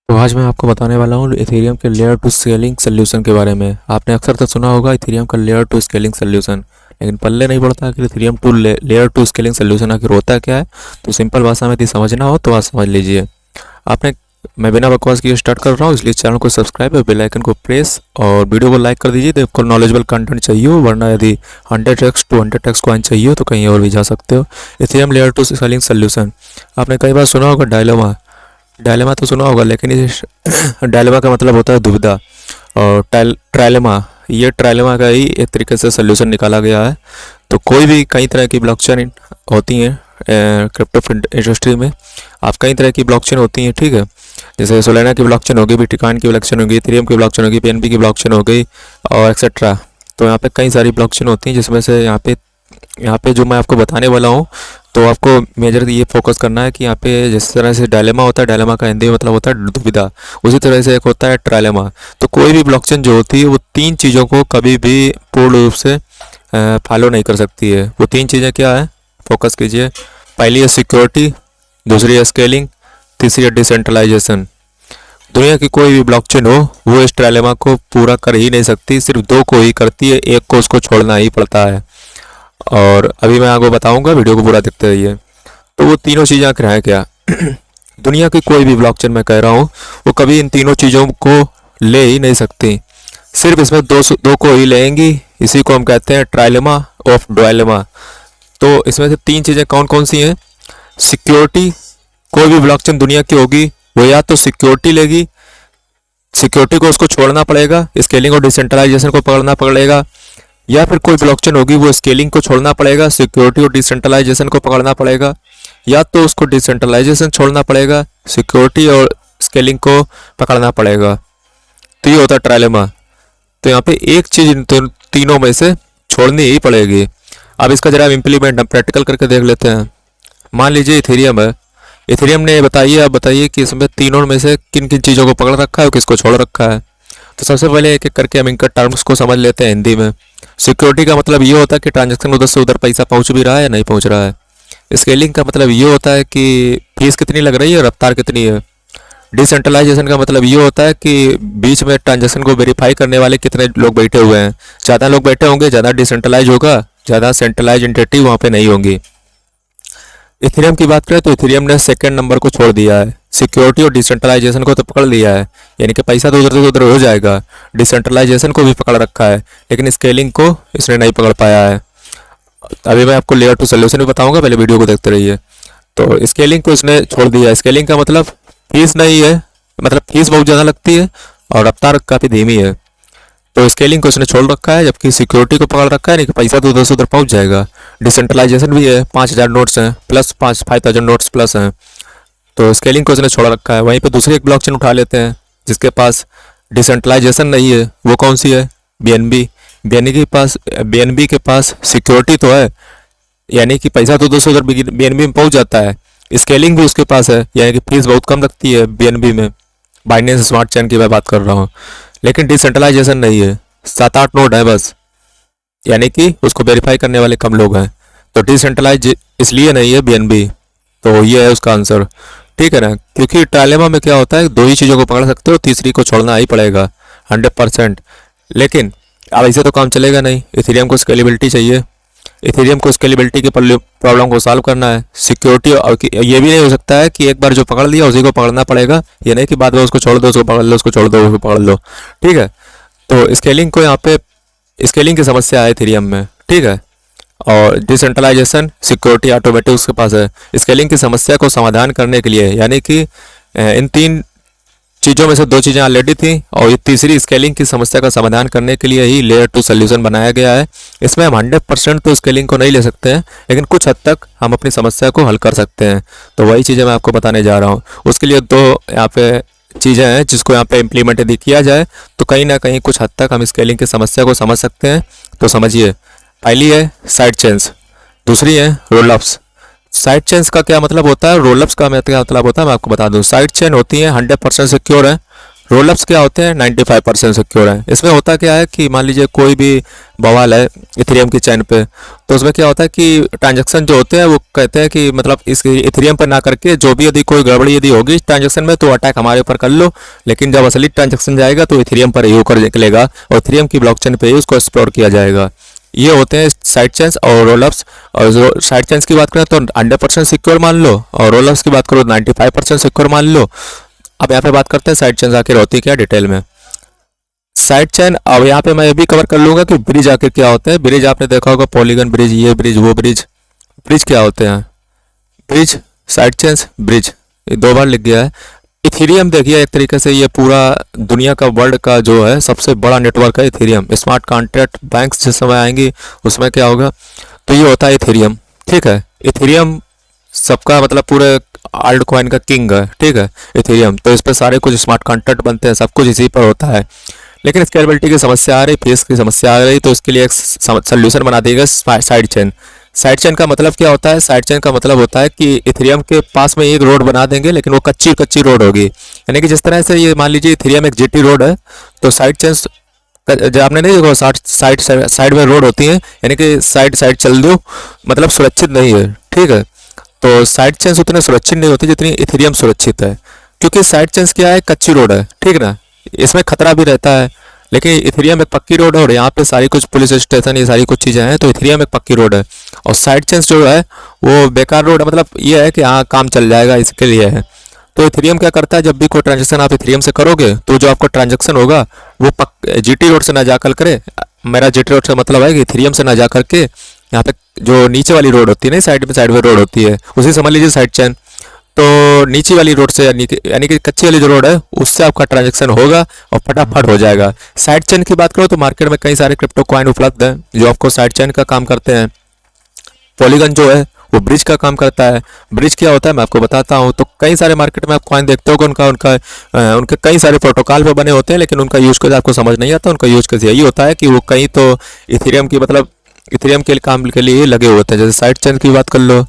तो आज मैं आपको बताने वाला हूँ इथेरियम के लेयर टू स्केलिंग सोल्यूशन के बारे में। आपने अक्सर तो सुना होगा इथेरियम का लेयर टू स्केलिंग सोल्यूशन, लेकिन पल्ले नहीं पड़ता कि Ethereum two layer two scaling solution आखिर होता क्या है। तो सिंपल भाषा में यदि समझना हो तो आप समझ लीजिए। आपने मैं बिना बकवास किए स्टार्ट कर रहा हूँ, इसलिए चैनल को सब्सक्राइब और बेल आइकन को प्रेस और वीडियो को लाइक कर दीजिए। तो आपको नॉलेजेबल कंटेंट चाहिए हो, वरना यदि 100x 200x कॉइन चाहिए हो तो कहीं और भी जा सकते हो। Ethereum layer two scaling solution आपने कई बार सुना होगा। डायलेमा डायलेमा तो सुना होगा, लेकिन इस डायलेमा का मतलब होता है दुविधा। और ट्रायलेमा, ये ट्रायलेमा का ही एक तरीके से सोल्यूशन निकाला गया है। तो कोई भी कई तरह की ब्लॉकचेन होती हैं क्रिप्टो इंडस्ट्री में। आप कई तरह की ब्लॉकचेन होती हैं, ठीक है। जैसे सोलेना की ब्लॉकचेन होगी, बिटकॉइन की ब्लॉकचेन होगी, इथेरियम की ब्लॉकचेन होगी, पीएनबी की ब्लॉकचेन हो गई और एक्सेट्रा। तो यहाँ पे कई सारी ब्लॉकचेन होती हैं, जिसमें से यहाँ पे जो मैं आपको बताने वाला हूँ, तो आपको मेजर ये फोकस करना है कि यहाँ पे जिस तरह से डायलेमा होता है, डायलेमा का हिंदी में मतलब होता है दुविधा, उसी तरह से एक होता है ट्रायलेमा। तो कोई भी ब्लॉकचेन जो होती है वो तीन चीज़ों को कभी भी पूर्ण रूप से फॉलो नहीं कर सकती है। वो तीन चीज़ें क्या है, फोकस कीजिए। पहली है सिक्योरिटी, दूसरी है स्केलिंग, तीसरी है डिसेंट्रलाइजेशन। दुनिया की कोई भी ब्लॉकचेन हो वो इस ट्रायलेमा को पूरा कर ही नहीं सकती, सिर्फ दो को ही करती है, एक को उसको छोड़ना ही पड़ता है। और अभी मैं आपको बताऊंगा, वीडियो को पूरा देखते रहिए। तो वो तीनों चीज़ें आखिर हैं क्या? दुनिया की कोई भी ब्लॉकचेन मैं कह रहा हूँ वो कभी इन तीनों चीज़ों को ले ही नहीं सकती, सिर्फ इसमें दो को ही लेंगी। इसी को हम कहते हैं ट्रायलेमा ऑफ डायलेमा। तो इसमें से तीन चीज़ें कौन कौन सी हैं? सिक्योरिटी, कोई भी ब्लॉकचेन दुनिया की होगी वो या तो सिक्योरिटी लेगी, सिक्योरिटी को उसको छोड़ना पड़ेगा, स्केलिंग और डिसेंट्रलाइजेशन को पकड़ना पड़ेगा। या फिर कोई ब्लॉकचेन होगी वो स्केलिंग को छोड़ना पड़ेगा, सिक्योरिटी और डिसेंट्रलाइजेशन को पकड़ना पड़ेगा, या तो उसको डिसेंट्रलाइजेशन छोड़ना पड़ेगा, सिक्योरिटी और स्केलिंग को पकड़ना पड़ेगा। तो ये होता है ट्रायलेमा। तो यहाँ पे एक चीज इन तीनों में से छोड़नी ही पड़ेगी। अब इसका जरा इम्प्लीमेंट हम प्रैक्टिकल करके देख लेते हैं। मान लीजिए इथेरियम है। इथेरियम ने बताइए, आप बताइए कि इसमें तीनों में से किन किन चीज़ों को पकड़ रखा है और किसको छोड़ रखा है। तो सबसे पहले एक एक करके हम इनका टर्म्स को समझ लेते हैं हिंदी में। सिक्योरिटी का मतलब ये होता है कि ट्रांजैक्शन उधर से उधर पैसा पहुंच भी रहा है या नहीं पहुंच रहा है। स्केलिंग का मतलब ये होता है कि फीस कितनी लग रही है, रफ्तार कितनी है। डिसेंट्रलाइजेशन का मतलब ये होता है कि बीच में ट्रांजैक्शन को वेरीफाई करने वाले कितने लोग बैठे हुए हैं। ज़्यादा लोग बैठे होंगे, ज़्यादा डिसेंट्रलाइज होगा, ज़्यादा सेंट्रलाइज एंटिटी वहाँ पे नहीं होंगी। इथेरियम की बात करें तो इथेरियम ने सेकंड नंबर को छोड़ दिया है। सिक्योरिटी और डिसेंट्रलाइजेशन को तो पकड़ लिया है, यानी कि पैसा तो उधर से उधर हो जाएगा। डिसेंट्रलाइजेशन को भी पकड़ रखा है, लेकिन स्केलिंग को इसने नहीं पकड़ पाया है। अभी मैं आपको लेयर टू सोल्यूशन भी बताऊंगा, पहले वीडियो को देखते रहिए। तो स्केलिंग को इसने छोड़ दिया है। स्केलिंग का मतलब फीस नहीं है, मतलब फीस बहुत ज़्यादा लगती है और रफ्तार काफ़ी धीमी है। तो स्केलिंग को इसने छोड़ रखा है, जबकि सिक्योरिटी को पकड़ रखा है, नहीं कि पैसा तो उधर से उधर पहुंच जाएगा। डिसेंट्रलाइजेशन भी है, 5000 नोट्स हैं प्लस 5000 नोट्स प्लस हैं। तो स्केलिंग को इसने छोड़ रखा है। वहीं पे दूसरी एक ब्लॉकचेन उठा लेते हैं जिसके पास डिसेंट्रलाइजेशन नहीं है। वो कौन सी है? बीएनबी। बीएनबी के पास सिक्योरिटी तो है, यानी कि पैसा तो उधर से उधर बीएनबी में पहुंच जाता है। स्केलिंग भी उसके पास है, यानी कि फीस बहुत कम लगती है बीएनबी में। बाइनेंस स्मार्ट चेन की मैं बात कर रहा हूँ। लेकिन डिसेंट्रलाइजेशन नहीं है, 7-8 नोड है बस, यानी कि उसको वेरीफाई करने वाले कम लोग हैं। तो डिसेंट्रलाइज इसलिए नहीं है बीएनबी। तो ये है उसका आंसर, ठीक है ना। क्योंकि ट्रायलेमा में क्या होता है, दो ही चीज़ों को पकड़ सकते हो, तीसरी को छोड़ना ही पड़ेगा 100%। लेकिन अब ऐसे तो काम चलेगा नहीं। इथेरियम को स्केलेबिलिटी चाहिए, इथेरियम को स्केलेबिलिटी की प्रॉब्लम को सॉल्व करना है। सिक्योरिटी और ये भी नहीं हो सकता है कि एक बार जो पकड़ लिया उसी को पकड़ना पड़ेगा, ये नहीं कि बाद में उसको छोड़ दो, उसको पकड़ लो, उसको छोड़ दो, उसको पकड़ लो, ठीक है। तो स्केलिंग को यहाँ पे स्केलिंग की समस्या है इथेरियम में, ठीक है। और डिसेंट्रलाइजेशन, सिक्योरिटी, ऑटोमेटिक उसके पास है। स्केलिंग की समस्या को समाधान करने के लिए, यानी कि इन तीन चीज़ों में से दो चीज़ें ऑलरेडी थी और ये तीसरी स्केलिंग की समस्या का समाधान करने के लिए ही लेयर टू सोल्यूशन बनाया गया है। इसमें हम 100% तो स्केलिंग को नहीं ले सकते हैं, लेकिन कुछ हद तक हम अपनी समस्या को हल कर सकते हैं। तो वही चीज़ें मैं आपको बताने जा रहा हूँ। उसके लिए दो यहाँ पे चीज़ें हैं जिसको यहाँ पे इम्प्लीमेंट यदि किया जाए तो कहीं ना कहीं कुछ हद तक हम स्केलिंग की समस्या को समझ सकते हैं। तो समझिए, पहली है साइड चेन्स, दूसरी है रोलअप्स। साइड चेन्स का क्या मतलब होता है, रोलअप्स का क्या मतलब होता है, मैं आपको बता दूं। साइड चेन होती है 100% सिक्योर है, रोलअप्स क्या होते हैं, 95% सिक्योर है। इसमें होता क्या है कि मान लीजिए कोई भी बवाल है इथेरियम की चैन पे, तो उसमें क्या होता है कि ट्रांजैक्शन जो होते हैं वो कहते हैं कि मतलब इस इथेरियम पर ना करके जो भी यदि कोई गड़बड़ी यदि होगी ट्रांजैक्शन में तो अटैक हमारे ऊपर कर लो, लेकिन जब असली ट्रांजैक्शन जाएगा तो इथेरियम पर ही होकर निकलेगा और इथेरियम की ब्लॉकचेन पे ही उसको एक्सप्लोर किया जाएगा। ये होते हैं साइड चेन्स और रोलअप्स। और जो साइड चेन्स की बात करें तो 100% सिक्योर मान लो, और रोलअप्स की बात करो 95% सिक्योर मान लो। अब यहाँ पे बात करते हैं साइड चेन्स आखिर होती क्या डिटेल में। साइड चेन, अब यहाँ पे मैं ये भी कवर कर लूंगा कि ब्रिज आखिर क्या होते हैं। ब्रिज आपने देखा होगा, पॉलीगन ब्रिज, ये ब्रिज, वो ब्रिज। ब्रिज क्या होते हैं, ब्रिज, साइड चेन्स, ब्रिज, ये 2 बार लिख गया है। इथेरियम देखिए एक तरीके से ये पूरा दुनिया का, वर्ल्ड का जो है सबसे बड़ा नेटवर्क है इथेरियम। स्मार्ट कॉन्ट्रैक्ट बैंक्स जिस समय आएंगी उसमें क्या होगा, तो ये होता है इथेरियम। ठीक है, इथेरियम सबका मतलब पूरे आल्ट कॉइन का किंग है। ठीक है, इथेरियम, तो इस पर सारे कुछ स्मार्ट कॉन्ट्रैक्ट बनते हैं, सब कुछ इसी पर होता है। लेकिन स्केलेबिलिटी की समस्या आ रही, फीस की समस्या आ रही, तो इसके लिए एक सोल्यूशन बना देगा साइड चेन। साइड चेन का मतलब क्या होता है, साइड चेन का मतलब होता है कि इथेरियम के पास में एक रोड बना देंगे, लेकिन वो कच्ची कच्ची रोड होगी। यानी कि जिस तरह से ये मान लीजिए इथेरियम एक जीटी रोड है, तो साइड चेन जो आपने नहीं देखो साइड साइड में रोड होती है, यानी कि साइड साइड चल दो, मतलब सुरक्षित नहीं है। ठीक है, तो साइड चेन्स उतने सुरक्षित नहीं होती जितनी इथेरियम सुरक्षित है, क्योंकि साइड चेन्स क्या है, कच्ची रोड है। ठीक ना, इसमें खतरा भी रहता है, लेकिन इथेरियम एक पक्की रोड है और यहाँ पे सारी कुछ पुलिस स्टेशन, ये सारी कुछ चीज़ें हैं, तो इथेरियम एक पक्की रोड है। और साइड चेन्स जो है वो बेकार रोड है, मतलब ये है कि हाँ काम चल जाएगा, इसके लिए है। तो इथेरियम क्या करता है, जब भी कोई ट्रांजेक्शन आप इथेरियम से करोगे तो जो आपका ट्रांजेक्शन होगा वो जीटी रोड से ना जाकर करे। मेरा जीटी रोड से मतलब है कि इथेरियम से ना जा करके यहाँ पे जो नीचे वाली रोड होती है ना, साइड में रोड होती है, उसे समझ लीजिए साइड चेन। तो नीचे वाली रोड से यानी कि कच्ची वाली जो रोड है उससे आपका ट्रांजेक्शन होगा और फटाफट हो जाएगा। साइड चेन की बात करो तो मार्केट में कई सारे क्रिप्टो कॉइन उपलब्ध हैं जो आपको साइड चेन का काम करते हैं। पॉलीगन जो है वो ब्रिज का काम करता है। ब्रिज क्या होता है मैं आपको बताता हूँ। तो कई सारे मार्केट में आप कॉइन देखते हो कि उनके कई सारे प्रोटोकॉल पे बने होते हैं, लेकिन उनका यूज केस आपको समझ नहीं आता। उनका यूज केस यही होता है कि वो कहीं तो इथेरियम की मतलब इथेरियम के काम के लिए लगे होते हैं। जैसे साइड चेन की बात कर लो,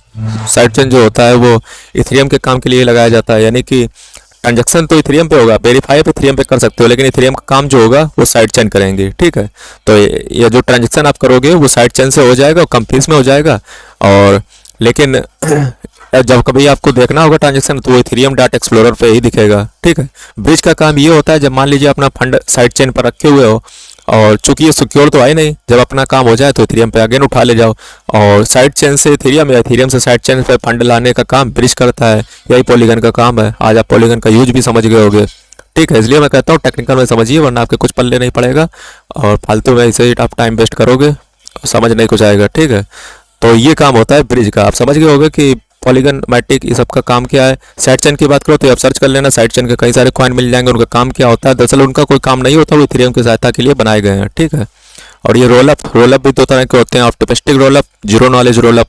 साइड चेन जो होता है वो इथेरियम के काम के लिए लगाया जाता है, यानी कि ट्रांजैक्शन तो इथेरियम पे होगा, वेरीफाई पे इथेरियम पे कर सकते हो, लेकिन इथेरियम का काम जो होगा वो साइड चेन करेंगे। ठीक है, तो ये जो ट्रांजैक्शन आप करोगे वो साइड चेन से हो जाएगा और कम फीस में हो जाएगा। और लेकिन जब कभी आपको देखना होगा ट्रांजैक्शन तो वो इथेरियम डाट एक्सप्लोरर पे ही दिखेगा। ठीक है, ब्रिज का काम ये होता है जब मान लीजिए अपना फंड साइड चेन पर रखे हुए हो और चूंकि ये सिक्योर तो है नहीं, जब अपना काम हो जाए तो इथेरियम पे अगेन उठा ले जाओ, और साइड चेन से इथेरियम या इथेरियम से साइड चेन पे फंड लाने का काम ब्रिज करता है। यही पॉलीगन का काम है। आज आप पॉलीगन का यूज भी समझ गए होगे। ठीक है, इसलिए मैं कहता हूँ टेक्निकल में समझिए, वरना आपके कुछ पल्ले नहीं पड़ेगा और फालतू में इसे आप टाइम वेस्ट करोगे, समझ नहीं कुछ आएगा। ठीक है, तो ये काम होता है ब्रिज का। आप समझ गए होगे कि पॉलीगन, मैटिक, ये सब का काम क्या है। साइड चेन की बात करो तो आप सर्च कर लेना, साइड चेन के कई सारे कॉइन मिल जाएंगे, उनका काम क्या होता है। दरअसल उनका कोई काम नहीं होता, वो इथेरियम की सहायता के लिए बनाए गए हैं। ठीक है, और ये रोलअप भी 2 तरह के होते हैं, optimistic rollup, zero knowledge rollup.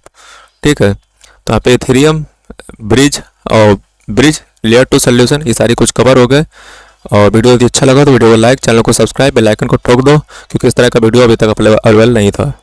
ठीक है, तो यहाँ पे इथेरियम, ब्रिज और ब्रिज लेयर 2 सोल्यूशन, ये सारी कुछ कवर हो गए। और वीडियो यदि अच्छा लगा तो वीडियो को लाइक, चैनल को सब्सक्राइब, बेल आइकन को ठोक दो, क्योंकि इस तरह का वीडियो अभी तक अवेलेबल नहीं था।